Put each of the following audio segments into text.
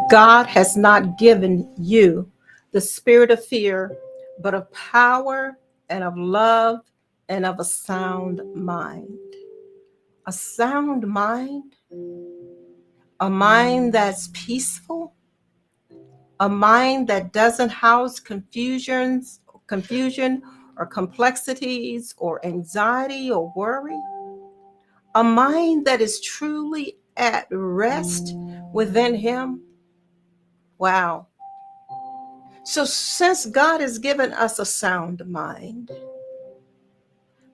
God has not given you the spirit of fear, but of power and of love and of a sound mind. A sound mind, a mind that's peaceful, a mind that doesn't house confusion or complexities or anxiety or worry, a mind that is truly at rest within Him. Wow. So, since God has given us a sound mind,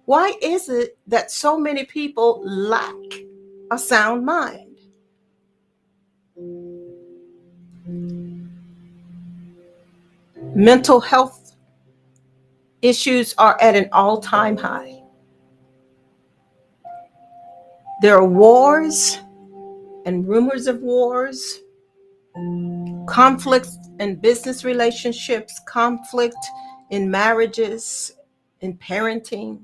why is it that so many people lack a sound mind? Mental health issues are at an all-time high. There are wars and rumors of wars, conflicts in business relationships, conflict in marriages, in parenting,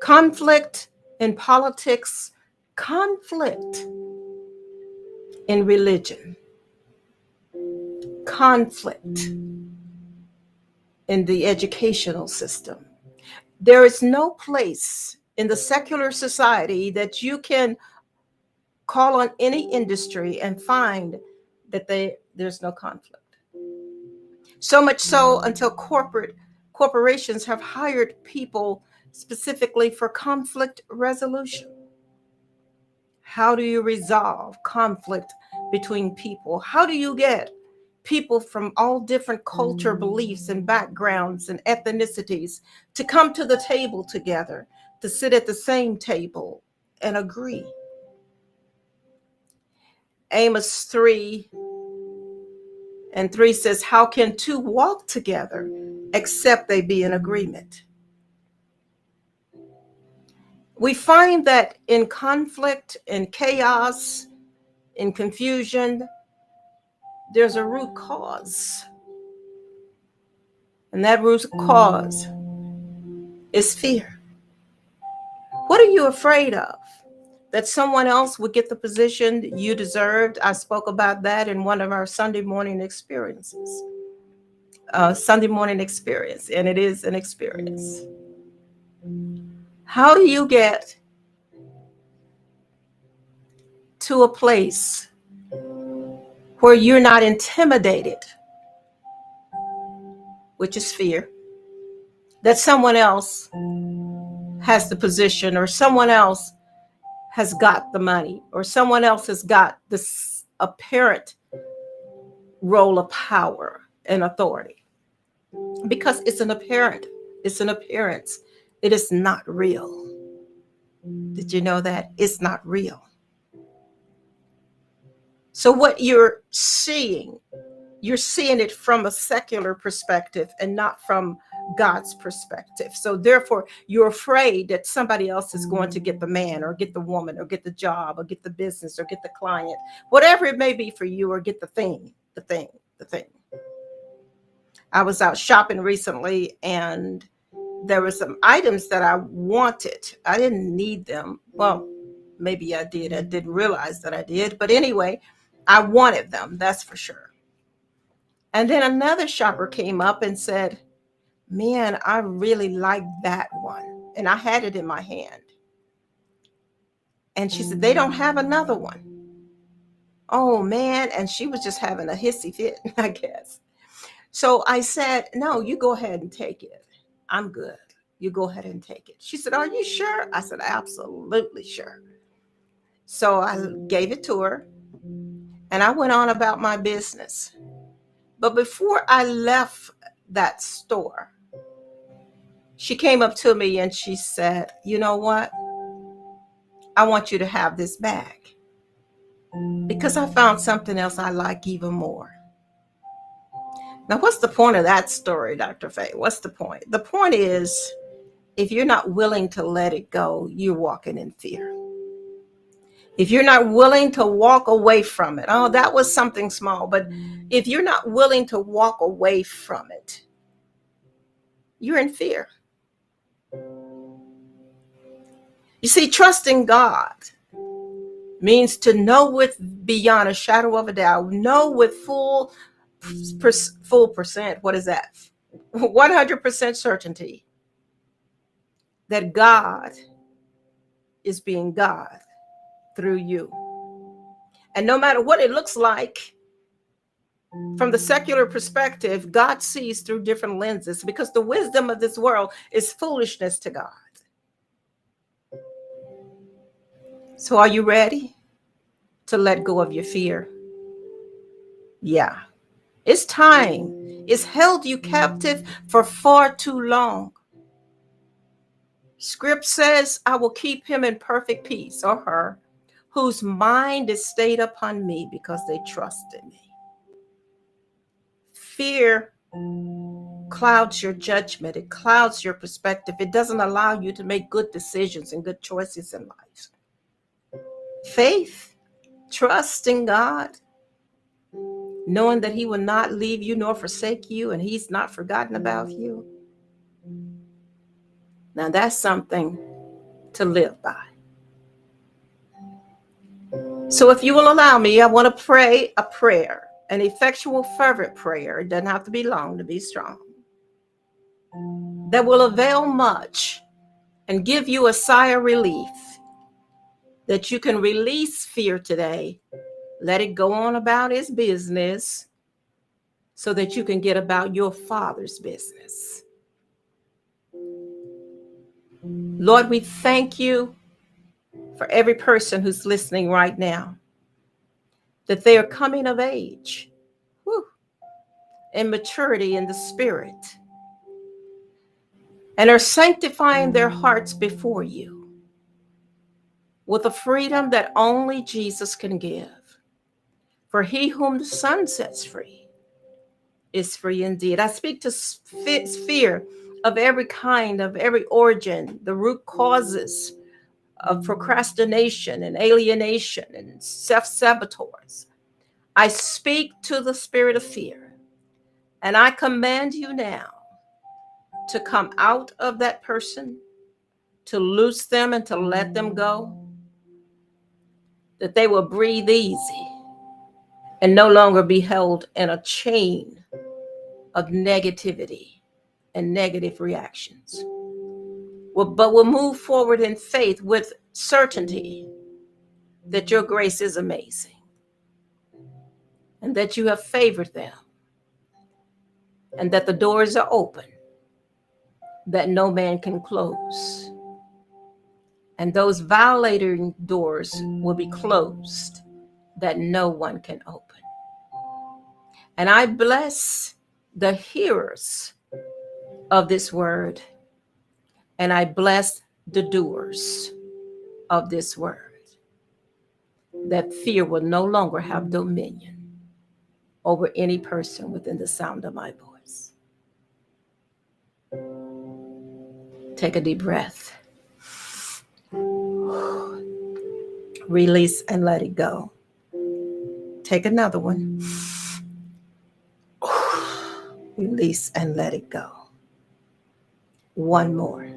conflict in politics, conflict in religion, conflict in the educational system. There is no place in the secular society that you can call on any industry and find that there's no conflict. So much so until corporations have hired people specifically for conflict resolution. How do you resolve conflict between people? How do you get people from all different culture, beliefs, and backgrounds and ethnicities to come to the table together, to sit at the same table and agree? Amos 3:3 says, how can two walk together except they be in agreement? We find that in conflict, in chaos, in confusion, there's a root cause. And that root cause is fear. What are you afraid of? That someone else would get the position you deserved? I spoke about that in one of our Sunday morning experiences. Sunday morning experience, and it is an experience. How do you get to a place where you're not intimidated, which is fear, that someone else has the position, or someone else has got the money, or someone else has got this apparent role of power and authority? Because it's an appearance. It is not real. Did you know that? It's not real. So what you're seeing it from a secular perspective and not from God's perspective. So therefore, you're afraid that somebody else is going to get the man or get the woman or get the job or get the business or get the client, whatever it may be for you, or get the thing. I was out shopping recently, and there were some items that I wanted. I didn't need them. Well, maybe I did. I didn't realize that I did. But anyway, I wanted them, that's for sure. And then another shopper came up and said, man, I really like that one. And I had it in my hand. And she said, they don't have another one. Oh, man. And she was just having a hissy fit, I guess. So I said, no, you go ahead and take it. I'm good. You go ahead and take it. She said, are you sure? I said, absolutely sure. So I gave it to her, and I went on about my business. But before I left that store, she came up to me and she said, you know what? I want you to have this bag because I found something else I like even more. Now, what's the point of that story, Dr. Faye? What's the point? The point is, if you're not willing to let it go, you're walking in fear. If you're not willing to walk away from it, oh, that was something small, but if you're not willing to walk away from it, you're in fear. You see, trusting God means to know with beyond a shadow of a doubt, know with full percent, what is that? 100% certainty that God is being God through you. And no matter what it looks like, from the secular perspective, God sees through different lenses because the wisdom of this world is foolishness to God. So are you ready to let go of your fear? Yeah, it's time. It's held you captive for far too long. Script says, I will keep him in perfect peace, or her, whose mind is stayed upon me because they trust in me. Fear clouds your judgment. It clouds your perspective. It doesn't allow you to make good decisions and good choices in life. Faith, trust in God, knowing that he will not leave you nor forsake you, and he's not forgotten about you. Now that's something to live by. So if you will allow me, I want to pray a prayer, an effectual, fervent prayer. It doesn't have to be long to be strong, that will avail much and give you a sigh of relief, that you can release fear today, let it go on about its business, so that you can get about your Father's business. Lord, we thank you for every person who's listening right now, that they are coming of age, in maturity in the Spirit, and are sanctifying their hearts before you with a freedom that only Jesus can give. For he whom the Son sets free is free indeed. I speak to fear of every kind, of every origin, the root causes of procrastination and alienation and self-saboteurs. I speak to the spirit of fear, and I command you now to come out of that person, to loose them and to let them go, that they will breathe easy and no longer be held in a chain of negativity and negative reactions. But will move forward in faith with certainty that your grace is amazing and that you have favored them and that the doors are open that no man can close. And those violating doors will be closed that no one can open. And I bless the hearers of this word, and I bless the doers of this word, that fear will no longer have dominion over any person within the sound of my voice. Take a deep breath. Release and let it go. Take another one. Release and let it go. One more.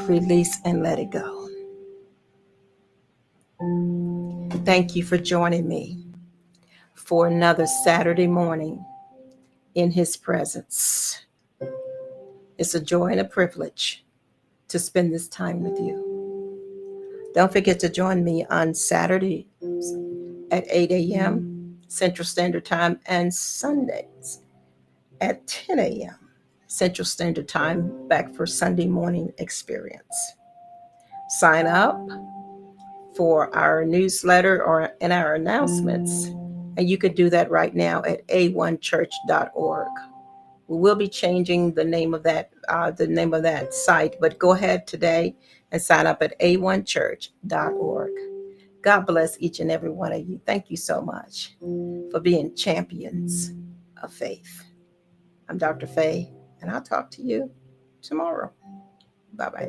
Release and let it go. Thank you for joining me for another Saturday morning in his presence. It's a joy and a privilege to spend this time with you. Don't forget to join me on Saturday at 8 a.m. Central Standard Time and Sundays at 10 a.m. Central Standard Time, back for Sunday morning experience. Sign up for our newsletter or in our announcements, and you can do that right now at a1church.org. We will be changing the name of that site, but go ahead today and sign up at a1church.org. God bless each and every one of you. Thank you so much for being champions of faith. I'm Dr. Faye, and I'll talk to you tomorrow. Bye-bye.